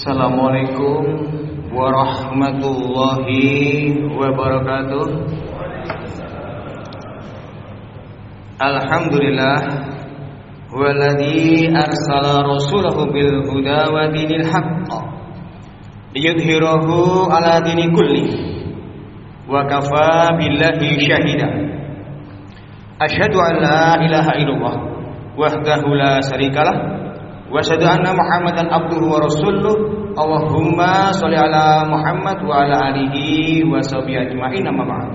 Assalamualaikum warahmatullahi wabarakatuh. Alhamdulillah walladzi arsala rasulahu bil huda wa dinil haqq liyudhhirahu ala dini kulli wa kafa billahi syahida. Asyhadu an la ilaha illallah wahdahu la syarikalah wa asyhadu anna Muhammadan abduhu wa rasuluh. Allahumma sholli ala Muhammad wa ala alihi wa sahbihi ajma'in, amma ba'd.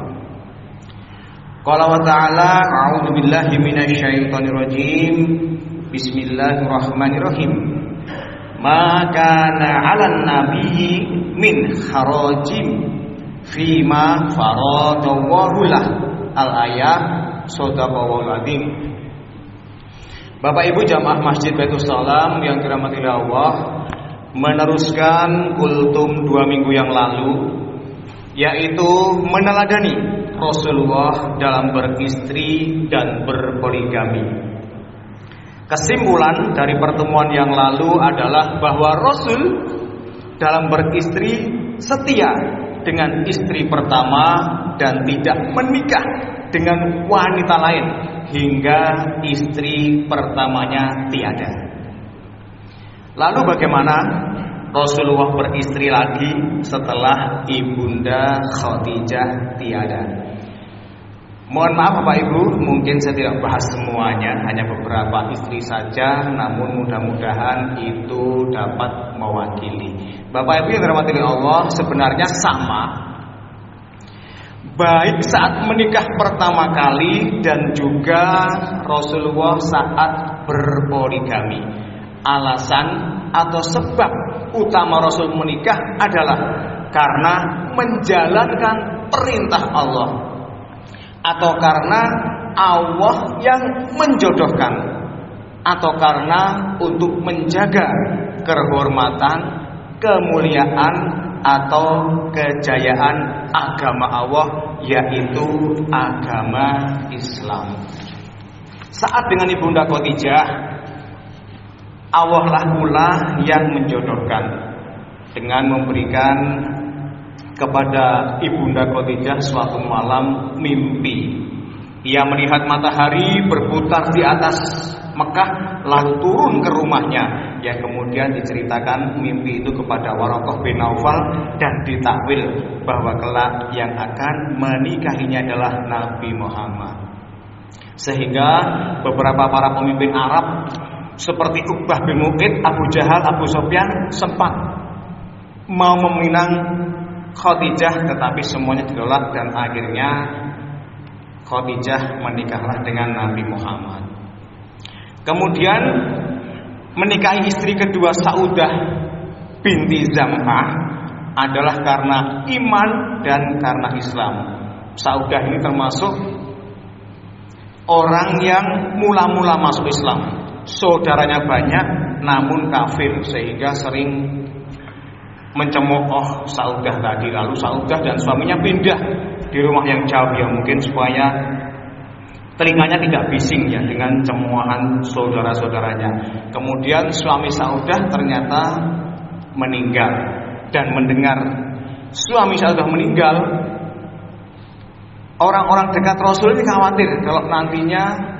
Qala wa ta'ala a'udzu billahi minasy syaithanir rajim. Bismillahirrahmanirrahim. Ma kana 'alan nabiyyi min harajim fima faradallahu lah. Al-ayah shadaqallahul azim. Bapak Ibu jamaah Masjid Baitus Salam yang dirahmati Allah, meneruskan kultum 2 minggu yang lalu, yaitu meneladani Rasulullah dalam beristri dan berpoligami. Kesimpulan dari pertemuan yang lalu adalah bahwa Rasul dalam beristri setia dengan istri pertama dan tidak menikah dengan wanita lain hingga istri pertamanya tiada. Lalu bagaimana Rasulullah beristri lagi setelah Ibunda Khadijah tiada? Mohon maaf Bapak Ibu, mungkin saya tidak bahas semuanya, hanya beberapa istri saja, namun mudah-mudahan itu dapat mewakili. Bapak Ibu yang dirahmati Allah, sebenarnya sama, baik saat menikah pertama kali dan juga Rasulullah saat berpoligami. Alasan atau sebab utama Rasul menikah adalah karena menjalankan perintah Allah, atau karena Allah yang menjodohkan, atau karena untuk menjaga kehormatan, kemuliaan, atau kejayaan agama Allah, yaitu agama Islam. Saat dengan Ibunda Khadijah, Allah lah pula yang menjodohkan dengan memberikan kepada Ibunda Khadijah suatu malam mimpi. Ia melihat matahari berputar di atas Mekah lalu turun ke rumahnya, yang kemudian diceritakan mimpi itu kepada Waraqah bin Naufal dan ditakwil bahwa kelak yang akan menikahinya adalah Nabi Muhammad. Sehingga beberapa para pemimpin Arab seperti Uqbah bin Mu'id, Abu Jahal, Abu Sufyan sempat mau meminang Khadijah, tetapi semuanya ditolak dan akhirnya Khadijah menikahlah dengan Nabi Muhammad. Kemudian menikahi istri kedua Saudah binti Zam'ah adalah karena iman dan karena Islam. Saudah ini termasuk orang yang mula-mula masuk Islam. Saudaranya banyak namun kafir, sehingga sering mencemooh Saudah tadi. Lalu Saudah dan suaminya pindah di rumah yang jauh, ya mungkin supaya telinganya tidak bising ya dengan cemoohan saudara-saudaranya. Kemudian suami Saudah ternyata meninggal, dan mendengar suami Saudah meninggal, orang-orang dekat Rasul ini khawatir kalau nantinya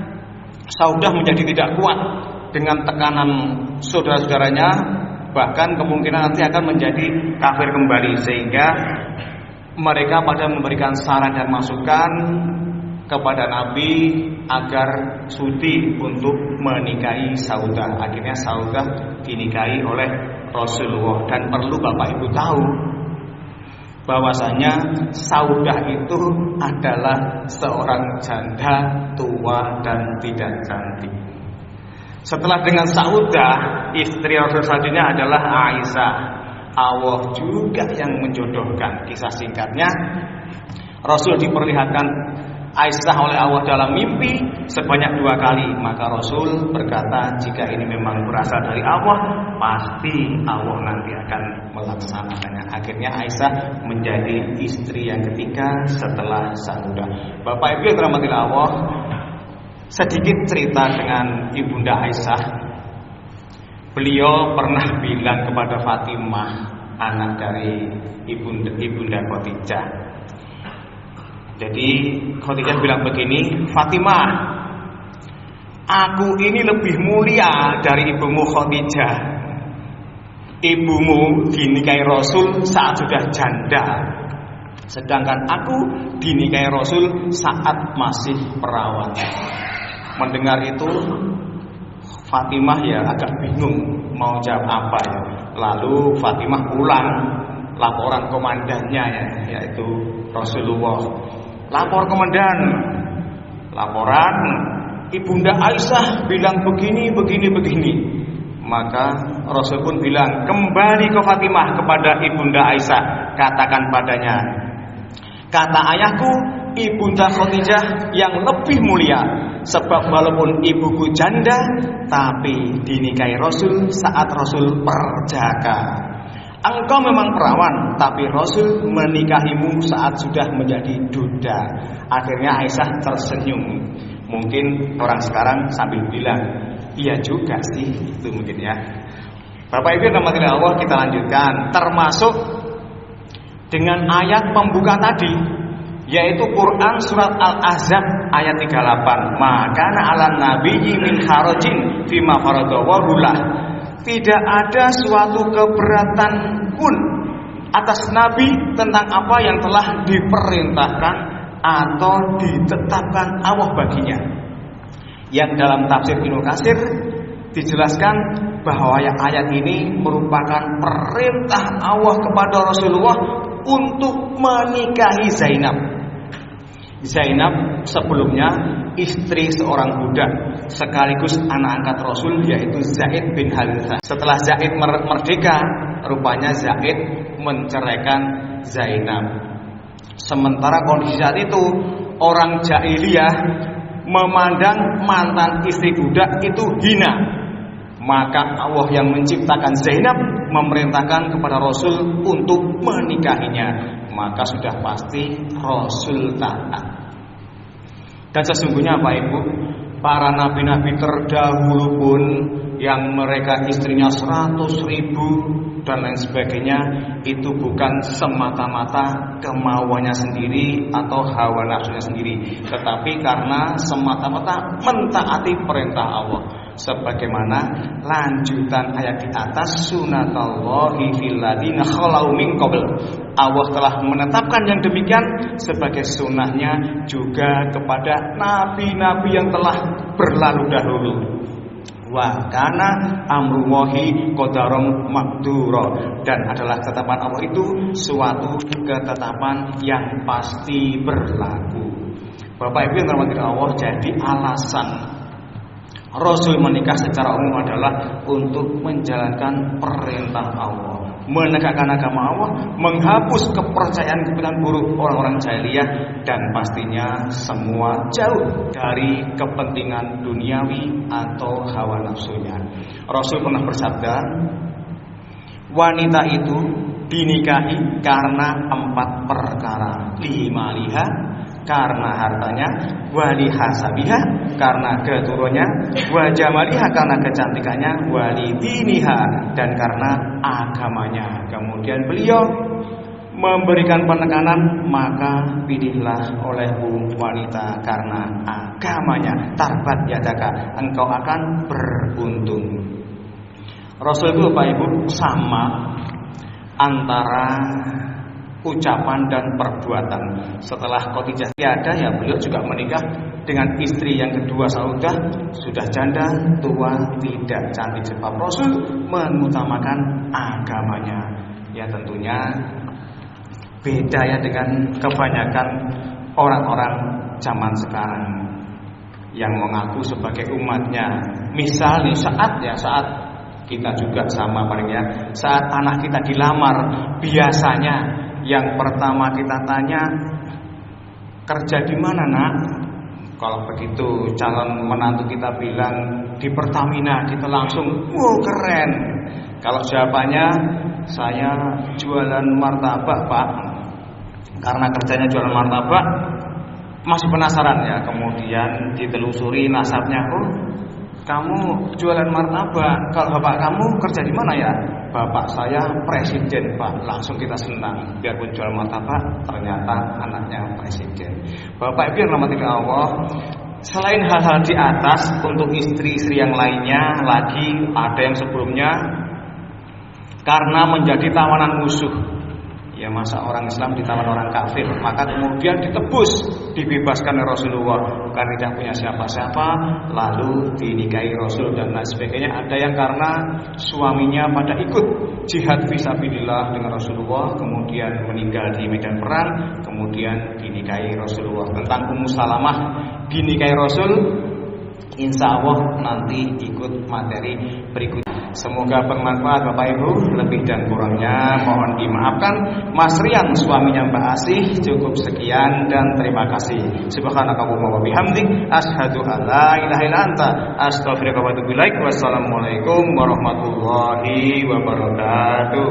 Saudah menjadi tidak kuat dengan tekanan saudara-saudaranya, bahkan kemungkinan nanti akan menjadi kafir kembali, sehingga mereka pada memberikan saran dan masukan kepada Nabi agar sudi untuk menikahi Saudah. Akhirnya Saudah dinikahi oleh Rasulullah. Dan perlu Bapak Ibu tahu bahwasanya Saudah itu adalah seorang janda tua dan tidak cantik. Setelah dengan Saudah, istri Rasul selanjutnya adalah Aisyah. Allah juga yang menjodohkan. Kisah singkatnya, Rasul diperlihatkan Aisyah oleh Allah dalam mimpi sebanyak 2 kali. Maka Rasul berkata, jika ini memang berasal dari Allah, pasti Allah nanti akan melaksanakannya. Akhirnya Aisyah menjadi istri yang ketiga setelah Saudah. Bapak Ibu yang dirahmati Allah, sedikit cerita dengan Ibunda Aisyah. Beliau pernah bilang kepada Fatimah, anak dari ibunda Khadijah. Jadi Khadijah bilang begini, Fatimah, aku ini lebih mulia dari ibumu Khadijah. Ibumu dinikahi Rasul saat sudah janda, sedangkan aku dinikahi Rasul saat masih perawan. Mendengar itu Fatimah ya agak bingung mau jawab apa ya. Lalu Fatimah pulang laporan komandannya ya, yaitu Rasulullah. Lapor komandan, laporan Ibunda Aisyah bilang begini. Maka Rasul pun bilang, kembali ke Fatimah kepada Ibunda Aisyah, katakan padanya, kata ayahku Ibunda Khadijah yang lebih mulia, sebab walaupun ibuku janda tapi dinikahi Rasul saat Rasul perjaka. Engkau memang perawan, tapi Rasul menikahimu saat sudah menjadi duda. Akhirnya Aisyah tersenyum. Mungkin orang sekarang sambil bilang, iya juga sih, itu mungkin ya. Bapak Ibu yang dirahmati Allah, kita lanjutkan. Termasuk dengan ayat pembuka tadi, yaitu Quran surat Al-Ahzab ayat 38. Maka alan nabiyyi min harajin fima faradallahu lah. Tidak ada suatu keberatan pun atas Nabi tentang apa yang telah diperintahkan atau ditetapkan Allah baginya. Yang dalam tafsir Ibnu Katsir dijelaskan bahwa ayat ini merupakan perintah Allah kepada Rasulullah untuk menikahi Zainab. Zainab sebelumnya istri seorang budak sekaligus anak angkat Rasul, yaitu Zaid bin Harithah. Setelah Zaid merdeka, rupanya Zaid menceraikan Zainab. Sementara kondisi saat itu orang jahiliyah memandang mantan istri budak itu hina. Maka Allah yang menciptakan Zainab memerintahkan kepada Rasul untuk menikahinya. Maka sudah pasti Rasul taat. Dan sesungguhnya Pak Ibu, para nabi-nabi terdahulu pun yang mereka istrinya 100.000 dan lain sebagainya, itu bukan semata-mata kemauannya sendiri atau hawa nafsunya sendiri, tetapi karena semata-mata mentaati perintah Allah. Sebagaimana lanjutan ayat di atas, sunatallahi fil ladina khalau min qabl. Allah telah menetapkan yang demikian sebagai sunnahnya juga kepada nabi-nabi yang telah berlalu dahulu. Wa kana amrullahi qadaran maqdura, dan adalah ketetapan Allah itu suatu ketetapan yang pasti berlaku. Bapak Ibu yang dirahmati Allah, jadi alasan Rasul menikah secara umum adalah untuk menjalankan perintah Allah, menegakkan agama Allah, menghapus kepercayaan buruk orang-orang jahiliyah, dan pastinya semua jauh dari kepentingan duniawi atau hawa nafsunya. Rasul pernah bersabda, wanita itu dinikahi karena 4 perkara. Limaliha, karena hartanya, wali hasabiha, karena keturunannya, wajamaliha, karena kecantikannya, wali diniha, dan karena agamanya. Kemudian beliau memberikan penekanan, maka pilihlah olehmu wanita karena agamanya. Tarbat yadaka, engkau akan beruntung. Rasul itu Bapak Ibu sama antara ucapan dan perbuatan. Setelah Khadijah tiada, ya beliau juga menikah dengan istri yang kedua Saudah, sudah janda, tua, tidak cantik. Sebab Rasul mengutamakan agamanya. Ya tentunya beda ya dengan kebanyakan orang-orang zaman sekarang yang mengaku sebagai umatnya. Misalnya saat kita juga sama paling ya, saat anak kita dilamar, biasanya yang pertama kita tanya, kerja di mana nak? Kalau begitu calon menantu kita bilang di Pertamina, kita langsung, wow keren. Kalau jawabannya, saya jualan martabak pak. Karena kerjanya jualan martabak, masih penasaran ya. Kemudian ditelusuri nasabnya, oh kamu jualan martabak, kalau bapak kamu kerja di mana ya? Bapak saya presiden, Pak. Langsung kita senang. Biarpun jual martabak, ternyata anaknya presiden. Bapak Ibu yang dirahmati Allah, selain hal-hal di atas, untuk istri-istri yang lainnya lagi ada yang sebelumnya karena menjadi tawanan musuh. Ya masa orang Islam ditawan orang kafir, maka kemudian ditebus, dibebaskan oleh Rasulullah, bukan tidak punya siapa-siapa, lalu dinikahi Rasul dan lain sebagainya. Ada yang karena suaminya pada ikut jihad fisabilillah dengan Rasulullah, kemudian meninggal di medan perang, kemudian dinikahi Rasulullah. Tentang Ummu Salamah dinikahi Rasul, insya Allah nanti ikut materi berikutnya. Semoga bermanfaat Bapak Ibu. Lebih dan kurangnya mohon dimaafkan. Mas Rian suaminya Mbak Asih, cukup sekian dan terima kasih. Subhanakallahumma wa bihamdik, asyhadu an la ilaha illa anta, astaghfiruka wa atubu ilaik. Wassalamualaikum warahmatullahi wabarakatuh.